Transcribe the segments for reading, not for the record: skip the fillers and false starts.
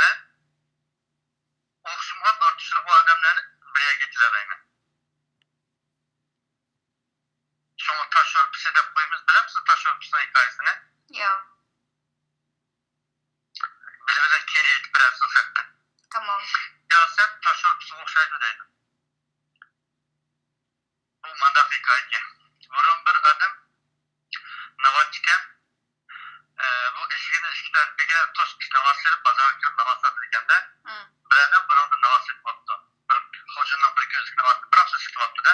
men o'xshagan ortiqcha odamlarni birga ketilalayman. Şunu taş örtüsü de koyumuz bilir misin taş örtüsünün hikayesini? Yo'q. Birimizden keyin aytib berasiz o'sha haqda. Tamam. Siyosat taş örtüsüga o'xshaydi deydi. Bu mandaq hikoya ekan. Burun bir odam namoz bu eshigini ikki tarafiga to'siq namoz qilib bozorga kirib namoz o'qiganda bir odam birovga namoz o'qiyapti. Bir xo'jayinning bir ko'zlik namoz biroq siz o'qiyapti-da.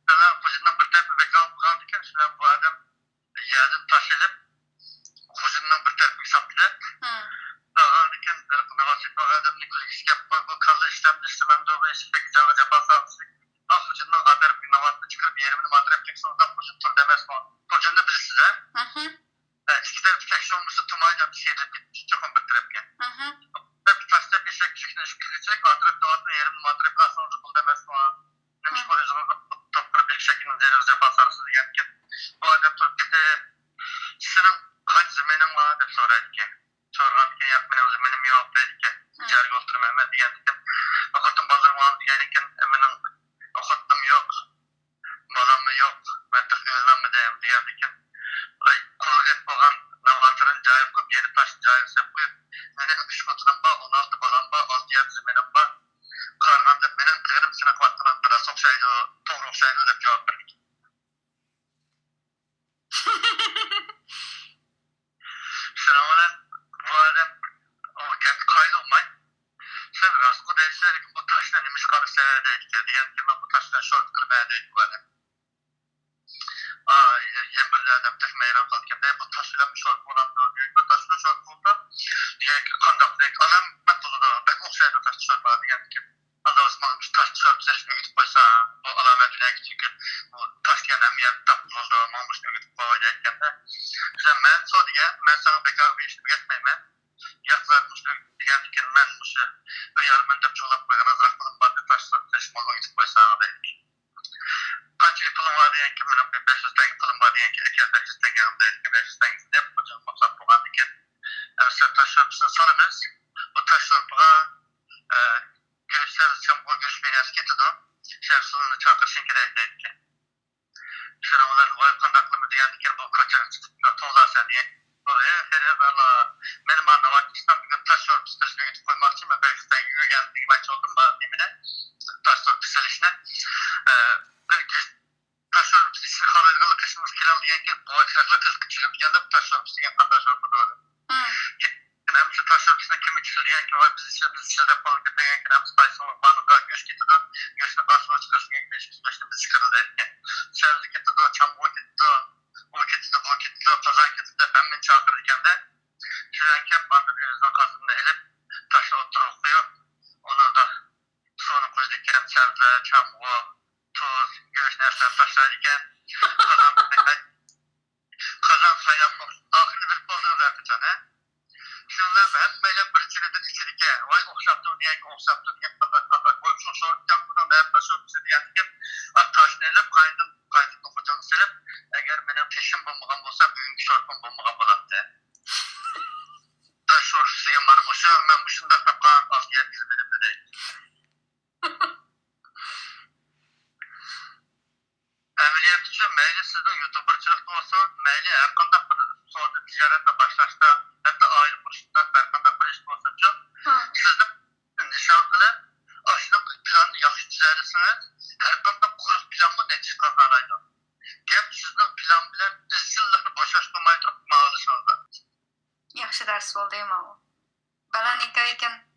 Sonra xo'jayinning bir tarafi bekor bo'lgan ekan, shundan bu odam yerdan tashilib xo'jayinning bir tarafiga sapdi-da. Ekan namoz o'qigan odamning kulgisi kelib bu kalla ishlamdi bu eshikdagi jonga jafo soldi. Xo'jayinning atarib namozini chiqarib yerimni matrab teksindan xo'jayin tur demasmi? Xo'jayinni bilasiz-a? İki tarafı tekşi olmuşsa tumayacağım bir şeyler bitti. Çok bir tarafken. Bir taşta bir şey küçükten şu küçük. Atraf navatını yerim matrap kalsın olacak ol demez mi? Neymiş koyuyoruz topları bir şekilde üzerinize basarısız diyenken. Bu adam Türkiye'de sizin kaç zeminim var hep sorarken. Sorarken yapmanın zeminim yok derken. Cari oturum hemen diyenken. Okutum bazım var diyenken eminim okutum yok. Balam mı yok. Ben tıkıyla mı diyeyim diyenken. Kuvvet bo'lgan navatırın cayıp koyup yeni taş cayıp sep koyup menin 3 kotudan ba 16 balam ba 6 yer zeminim ba karganda menin kırım sınık vaktından da sokşaydı doğru okşaydı dep cevap verdik. Şuna olan bu adam o gap kaydı olmay sen rastgı değilse bu taşla nemiş kalırsa deydik diyen ki ben bu taşla şort kılmaya deydik bu adam. Yem bir adam tek meyran kalırken bu taşlanmış olup olan bu taşlanmış olup oldu. Diye ki kandaklayık alam ben doluda bek okşaydı taşlı şort var diyen ki azalısmanmış taşlı şort serişine gidip koysa bu alametine gidip ki bu taş genem yer tapıldı mamışına gidip koyarken de sen ben so diye ben sana bekar bir işimi getmeyim yaklarmışına diyen ki ben bu yarımın da çolap koyan azrak bulun vardı taşlı şort serişine gidip koysa deyik. Kaçıncı pulum var diyen ki benim 500 tane pulum var diyen ki eker 500 tane yanımda etki 500 tane hep hocam maksat bulan diken mesela taş örpüsünü salınız bu taş örpüge görüşseniz için bu görüşmeyi eskitidu sen sulunu çakırsın gerek deydi şuna olan oy kondaklımı diyen diken bu kaçak toğlar sen diyen oraya her valla benim anlavatçısından bir gün taş örpüsünü gidip koymak için ben 500 tane yürü geldim gibi maç oldum bana demine taş örpüsü işine taş örpüsü işini habergalı kışımız kiral diyen ki bu akşakla kız küçülüp diyen de bu taş örpüsü diyen kan taş örpü doğru. Hem şu taş örpüsüne kim içilir diyen ki biz içilde falan diyen ki hem spaysalık bağında göç getirdi. Göçüne karşıma çıkarsın diyen ki 5-5'te biz çıkarıldı etken. Sevzi getirdi, çam o getirdi, bu getirdi, kazan getirdi. Ben beni çağırırken de şöyle ki hep bandın elinizden kazınını elip taşına oturup okuyor. Onu da sonu koydukken sevzi, çam o, tuz, göğüs nereden taşlarken kazan saynak ahırını bir olduğunu verdi he. Şunlar hep böyle bir çürüdün içerike oy okşaptım diyen ki okşaptım diyen kandak koyup şu sorduğum bunun da hep nasıl öpüsü diyen ki taşını elip kaydım okuyacağını selip eğer benim peşim bulmağım olsa bugünkü şortum bulmağım oladı. Taş şortusu yamanım uşu ben uşunda kapağın az yer biz bilimde değil. Əməliyyat üçün meyli sizin YouTuberçılıqda olsun, meyli hər qandaq bir sordu ticarətlə başlaşda, hətta ayrı kuruşda hər qandaq bir işdə olsun ki, sizin nişan qılıb, aşının planını yaxşı düzəlirsiniz, hər qandaq quruq planı necə qazanaydı. Gəp sizin plan bilən izcillikini boşaşdırmayı durub mağalısınızda. Yaxşı dərs oldu, o. Balan hikayə ekan.